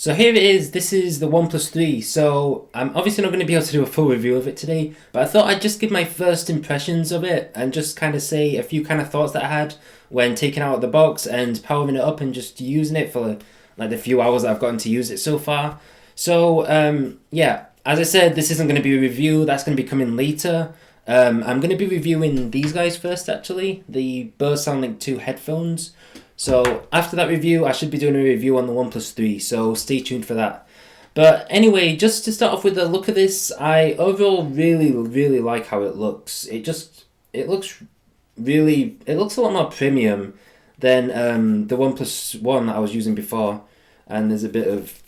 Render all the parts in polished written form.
So here it is, this is the OnePlus 3, so I'm obviously not going to be able to do a full review of it today, but I thought I'd just give my first impressions of it and just kind of say a few kind of thoughts that I had when taking it out of the box and powering it up and just using it for like the few hours that I've gotten to use it so far. So yeah, as I said, this isn't going to be a review, that's going to be coming later. I'm going to be reviewing these guys first actually, the Bose SoundLink 2 headphones. So after that review, I should be doing a review on the OnePlus 3, so stay tuned for that. But anyway, just to start off with the look of this, I overall really like how it looks. It looks a lot more premium than the OnePlus One that I was using before. And there's a bit of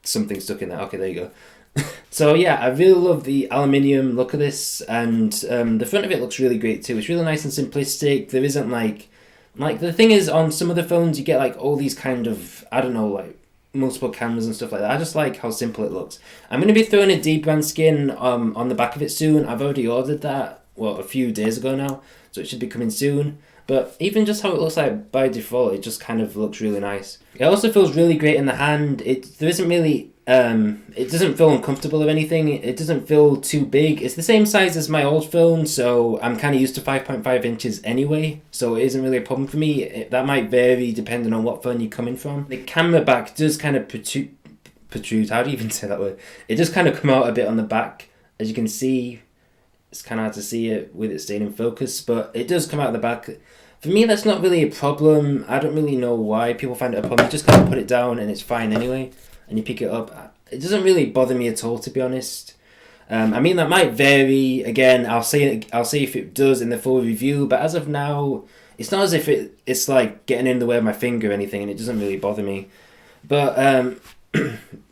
something stuck in there. Okay, there you go. So yeah, I really love the aluminium look of this, and the front of it looks really great too. It's really nice and simplistic. There isn't like the thing is, on some of the phones you get like all these kind of, I don't know, like multiple cameras and stuff like that. I just like how simple it looks. I'm going to be throwing a dbrand skin on the back of it soon. I've already ordered that, well, a few days ago now, so it should be coming soon. But even just how it looks like by default, it just kind of looks really nice. It also feels really great in the hand. There isn't really it doesn't feel uncomfortable or anything. It doesn't feel too big. It's the same size as my old phone, so I'm kind of used to 5.5 inches anyway, so it isn't really a problem for me. That might vary depending on what phone you're coming from. The camera back does kind of protrude. How do you even say that word? It does kind of come out a bit on the back. As you can see, it's kind of hard to see it with it staying in focus, but it does come out the back. For me, that's not really a problem. I don't really know why people find it a problem. You just kind of put it down and it's fine anyway, and you pick it up. It doesn't really bother me at all, to be honest. I mean, that might vary. Again, I'll say if it does in the full review, but as of now, it's not as if it's like getting in the way of my finger or anything, and it doesn't really bother me. But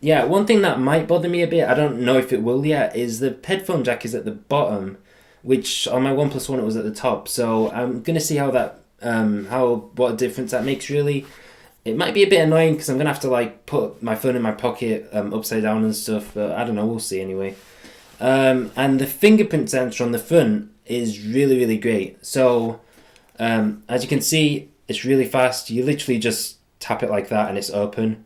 yeah, one thing that might bother me a bit, I don't know if it will yet, is the headphone jack is at the bottom, which on my OnePlus One it was at the top. So I'm gonna see how that what difference that makes really. It might be a bit annoying because I'm gonna have to like put my phone in my pocket upside down and stuff, but I don't know, we'll see anyway. And the fingerprint sensor on the front is really great. So as you can see, it's really fast. You literally just tap it like that and it's open.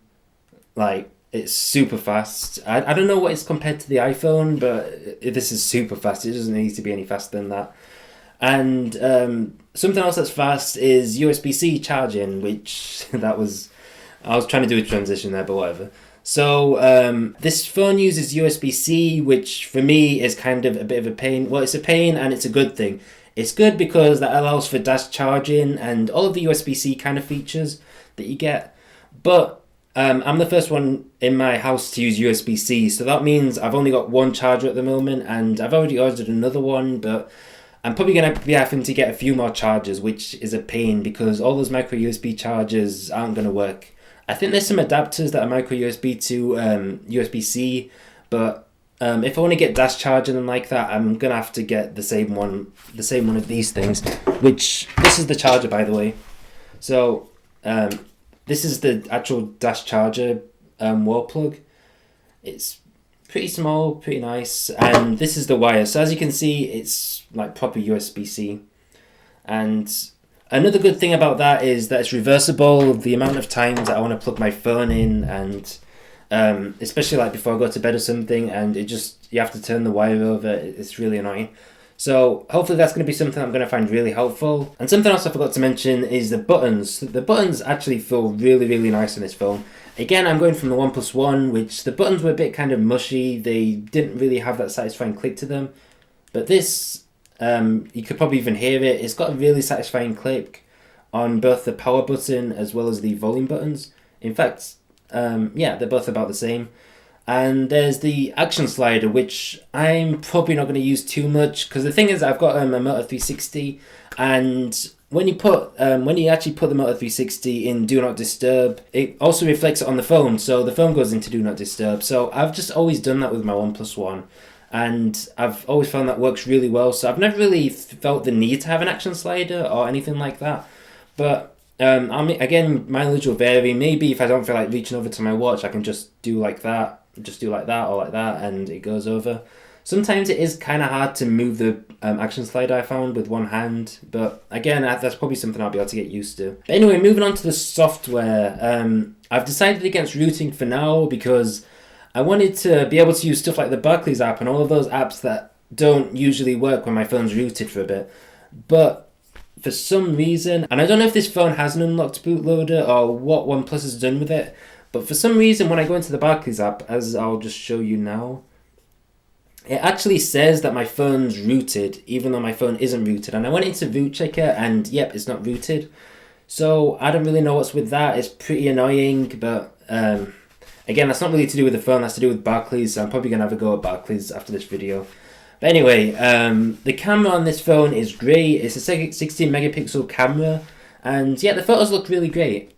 Like, it's super fast. I don't know what it's compared to the iPhone, but this is super fast. It doesn't need to be any faster than that. And something else that's fast is Usbc charging, which I was trying to do a transition there, but whatever. So this phone uses USB-C, which for me is kind of a bit of a pain. Well, it's a pain and it's a good thing. It's good because that allows for dash charging and all of the USB-C kind of features that you get. But I'm the first one in my house to use USB-C, so that means I've only got one charger at the moment, and I've already ordered another one, but I'm probably going to be having to get a few more chargers, which is a pain because all those micro USB chargers aren't going to work. I think there's some adapters that are micro USB to USB-C, but if I want to get dash charging and like that, I'm going to have to get the same one of these things, which, this is the charger, by the way. So this is the actual dash charger wall plug. It's pretty small, pretty nice, and this is the wire. So as you can see, it's like proper USB-C. And another good thing about that is that it's reversible. The amount of times that I want to plug my phone in, and especially like before I go to bed or something, and you have to turn the wire over. It's really annoying. So hopefully that's going to be something I'm going to find really helpful. And something else I forgot to mention is the buttons. The buttons actually feel really nice on this phone. Again, I'm going from the OnePlus One, which the buttons were a bit kind of mushy. They didn't really have that satisfying click to them. But this, you could probably even hear it. It's got a really satisfying click on both the power button as well as the volume buttons. In fact, yeah, they're both about the same. And there's the action slider, which I'm probably not going to use too much, because the thing is, I've got a Moto 360, and when you actually put the Moto 360 in Do Not Disturb, it also reflects it on the phone, so the phone goes into Do Not Disturb. So I've just always done that with my OnePlus One, and I've always found that works really well. So I've never really felt the need to have an action slider or anything like that. But I mean, again, mileage will vary. Maybe if I don't feel like reaching over to my watch, I can just do like that or like that, and it goes over. Sometimes it is kind of hard to move the action slider, I found, with one hand, but again, that's probably something I'll be able to get used to. But anyway, moving on to the software, I've decided against rooting for now because I wanted to be able to use stuff like the Barclays app and all of those apps that don't usually work when my phone's rooted for a bit. But for some reason, and I don't know if this phone has an unlocked bootloader or what OnePlus has done with it, but for some reason when I go into the Barclays app, as I'll just show you now, it actually says that my phone's rooted, even though my phone isn't rooted. And I went into Root Checker and yep, it's not rooted. So I don't really know what's with that. It's pretty annoying, but again, that's not really to do with the phone, that's to do with Barclays. So I'm probably going to have a go at Barclays after this video. But anyway, the camera on this phone is great. It's a 16 megapixel camera. And yeah, the photos look really great.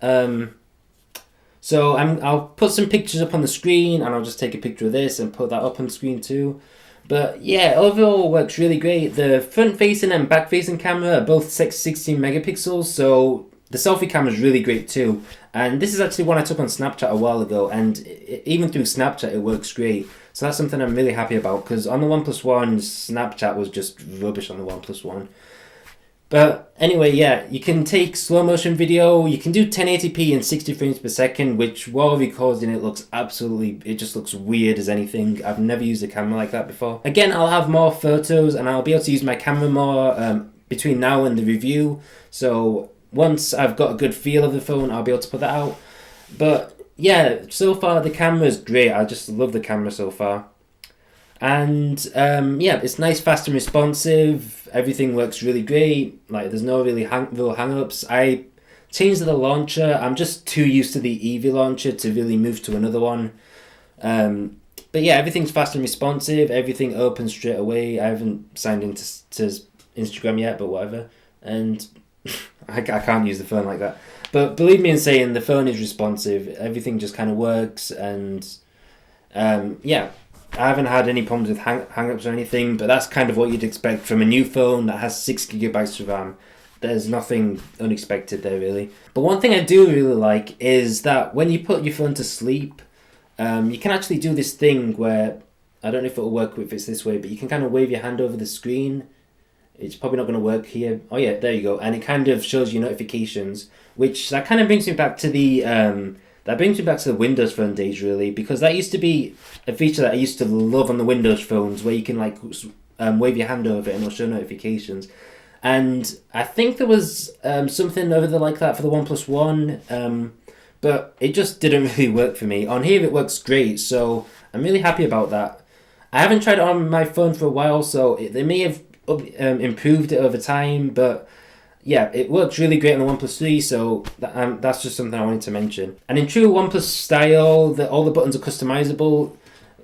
So I'll put some pictures up on the screen and I'll just take a picture of this and put that up on the screen too. But yeah, overall works really great. The front facing and back facing camera are both 16 megapixels, so the selfie camera is really great too. And this is actually one I took on Snapchat a while ago, and even through Snapchat it works great. So that's something I'm really happy about, because on the OnePlus One, Snapchat was just rubbish on the OnePlus One. But anyway, yeah, you can take slow motion video, you can do 1080p and 60 frames per second, which while recording it looks it just looks weird as anything. I've never used a camera like that before. Again, I'll have more photos and I'll be able to use my camera more between now and the review. So once I've got a good feel of the phone, I'll be able to put that out. But yeah, so far the camera's great. I just love the camera so far. And yeah, it's nice, fast and responsive. Everything works really great. Like, there's no really real hang-ups. I changed the launcher. I'm just too used to the Eevee launcher to really move to another one. But yeah, everything's fast and responsive. Everything opens straight away. I haven't signed into Instagram yet, but whatever. And I can't use the phone like that. But believe me in saying, the phone is responsive. Everything just kind of works. And yeah, I haven't had any problems with hang-ups or anything, but that's kind of what you'd expect from a new phone that has 6 gigabytes of RAM. There's nothing unexpected there, really. But one thing I do really like is that when you put your phone to sleep, you can actually do this thing where, I don't know if it'll work if it's this way, but you can kind of wave your hand over the screen. It's probably not going to work here. Oh yeah, there you go. And it kind of shows you notifications, which that kind of brings me back to the Windows Phone days, really, because that used to be a feature that I used to love on the Windows phones, where you can like wave your hand over it and it'll show notifications. And I think there was something over there like that for the OnePlus One, but it just didn't really work for me. On here it works great, so I'm really happy about that. I haven't tried it on my phone for a while, so they may have improved it over time, but yeah, it works really great on the OnePlus 3, so that's just something I wanted to mention. And in true OnePlus style, all the buttons are customizable.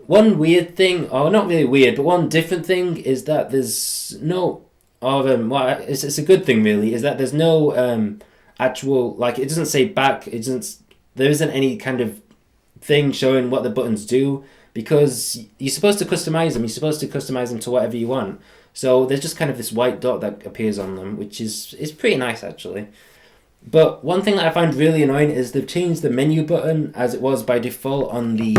One weird thing, or not really weird, but one different thing is that there's no, it's a good thing really, is that there's no actual, like, it doesn't say back, there isn't any kind of thing showing what the buttons do, because you're supposed to customize them. You're supposed to customize them to whatever you want. So there's just kind of this white dot that appears on them, which is pretty nice actually. But one thing that I find really annoying is they've changed the menu button as it was by default on the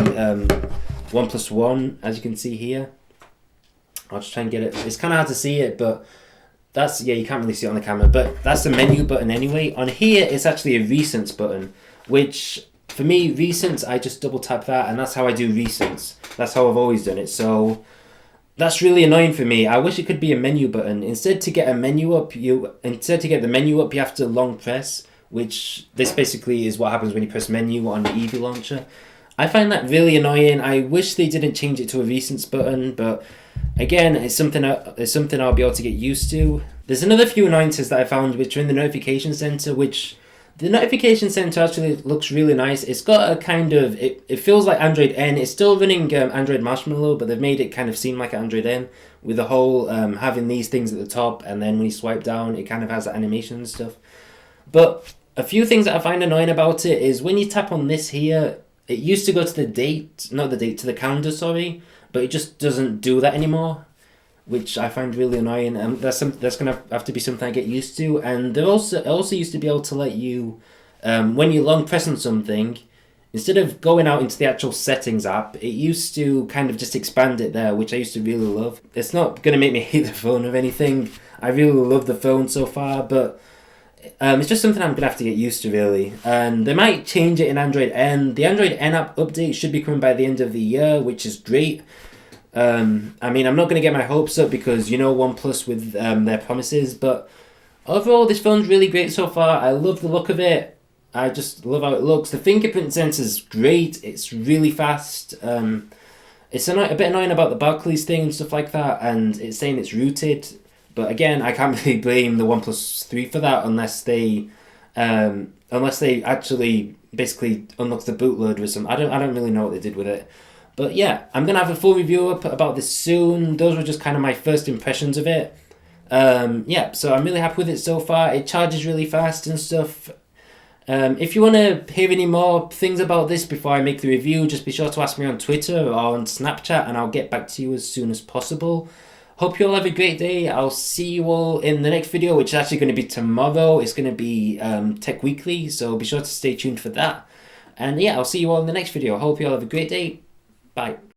OnePlus One, as you can see here. I'll just try and get it. It's kind of hard to see it, but that's, yeah, you can't really see it on the camera, but that's the menu button anyway. On here, it's actually a recents button, which for me, recents, I just double tap that, and that's how I do recents. That's how I've always done it. So that's really annoying for me. I wish it could be a menu button. Instead to get the menu up, you have to long press, which this basically is what happens when you press menu on the Eevee launcher. I find that really annoying. I wish they didn't change it to a recents button, but again, it's something I'll be able to get used to. There's another few annoyances that I found which are in the notification center, which the notification center actually looks really nice. It's got a kind of, it feels like Android N. It's still running Android Marshmallow, but they've made it kind of seem like Android N, with the whole having these things at the top, and then when you swipe down, it kind of has that animation and stuff. But a few things that I find annoying about it is when you tap on this here, it used to go to the to the calendar, sorry, but it just doesn't do that anymore, which I find really annoying. That's gonna have to be something I get used to. And it also used to be able to let you, when you long press on something, instead of going out into the actual settings app, it used to kind of just expand it there, which I used to really love. It's not going to make me hate the phone or anything. I really love the phone so far, but it's just something I'm going to have to get used to, really. And they might change it in Android N. The Android N app update should be coming by the end of the year, which is great. I mean, I'm not going to get my hopes up because, you know, OnePlus with their promises, but overall, this phone's really great so far. I love the look of it. I just love how it looks. The fingerprint sensor is great. It's really fast. It's a bit annoying about the Barclays thing and stuff like that, and it's saying it's rooted. But again, I can't really blame the OnePlus 3 for that unless they actually basically unlock the bootloader or something. I don't really know what they did with it. But yeah, I'm gonna have a full review up about this soon. Those were just kind of my first impressions of it. Yeah, so I'm really happy with it so far. It charges really fast and stuff. If you want to hear any more things about this before I make the review, just be sure to ask me on Twitter or on Snapchat and I'll get back to you as soon as possible. Hope you all have a great day. I'll see you all in the next video, which is actually going to be tomorrow. It's going to be Tech Weekly, so be sure to stay tuned for that. And yeah, I'll see you all in the next video. Hope you all have a great day. Bye.